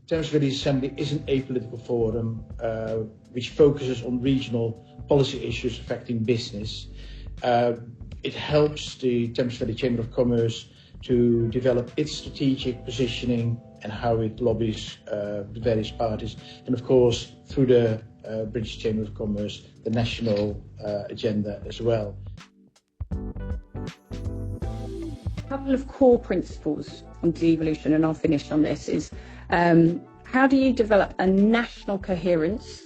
Thames Valley Assembly is an apolitical forum which focuses on regional policy issues affecting business. It helps the Thames Valley Chamber of Commerce to develop its strategic positioning and how it lobbies the various parties, and of course through the British Chamber of Commerce, the national agenda as well. A couple of core principles on devolution, and I'll finish on this, is how do you develop a national coherence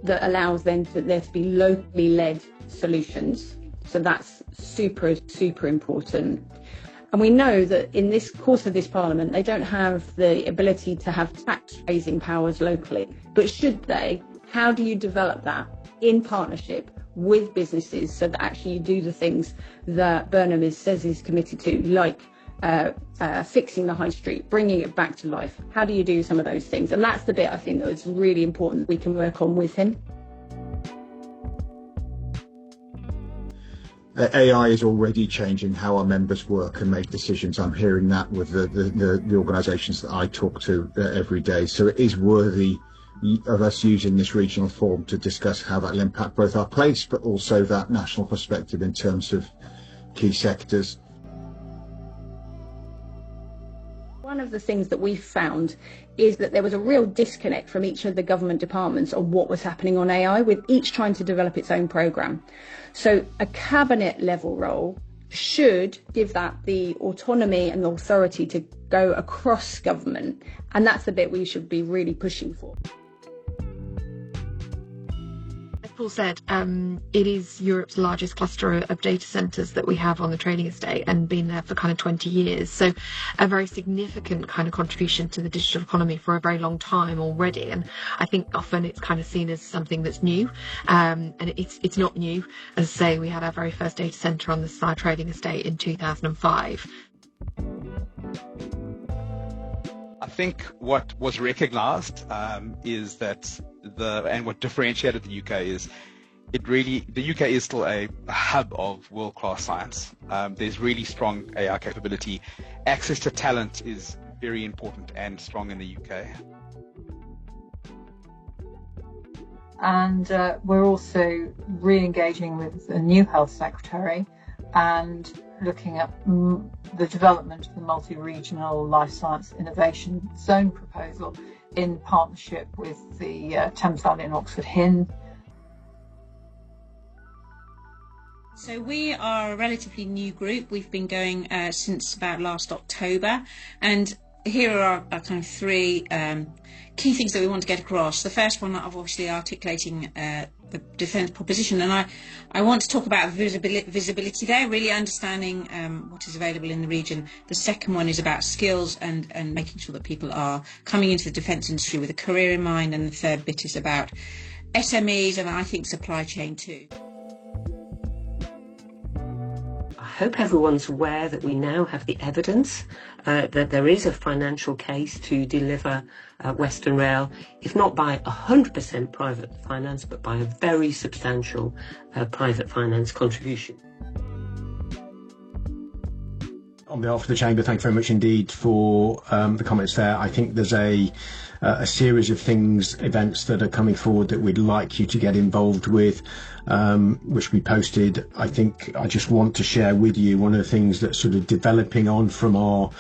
that allows there to be locally led solutions? So that's super, super important. And we know that in this course of this Parliament, they don't have the ability to have tax raising powers locally. But should they, how do you develop that in partnership with businesses so that actually you do the things that Burnham says he's committed to, like fixing the high street, bringing it back to life? How do you do some of those things? And that's the bit I think that is really important we can work on with him. AI is already changing how our members work and make decisions. I'm hearing that with the organisations that I talk to every day. So it is worthy of us using this regional forum to discuss how that will impact both our place, but also that national perspective in terms of key sectors. One of the things that we found is that there was a real disconnect from each of the government departments on what was happening on AI, with each trying to develop its own programme. So a cabinet level role should give that the autonomy and the authority to go across government, and that's the bit we should be really pushing for. Paul said, it is Europe's largest cluster of data centres that we have on the trading estate, and been there for kind of 20 years. So a very significant kind of contribution to the digital economy for a very long time already. And I think often it's kind of seen as something that's new, and it's not new. As I say, we had our very first data centre on the Sky trading estate in 2005. I think what was recognised is that and what differentiated the UK is the UK is still a hub of world-class science. There's really strong AI capability. Access to talent is very important and strong in the UK. And we're also re-engaging with a new health secretary and looking at the development of the multi-regional life science innovation zone proposal in partnership with the Thames Valley and Oxford HIN. So we are a relatively new group. We've been going since about last October, and here are our kind of three key things that we want to get across. The first one, obviously, articulating the defence proposition, and I want to talk about visibility there, really understanding what is available in the region. The second one is about skills and making sure that people are coming into the defence industry with a career in mind, and the third bit is about SMEs and I think supply chain too. I hope everyone's aware that we now have the evidence that there is a financial case to deliver Western Rail, if not by 100% private finance, but by a very substantial private finance contribution. On behalf of the Chamber, thank you very much indeed for the comments there. I think there's a series of events that are coming forward that we'd like you to get involved with, which we posted. I think I just want to share with you one of the things that's sort of developing on from our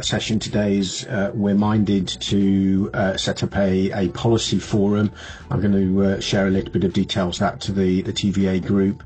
session today is we're minded to set up a policy forum. I'm going to share a little bit of details of that to the TVA group.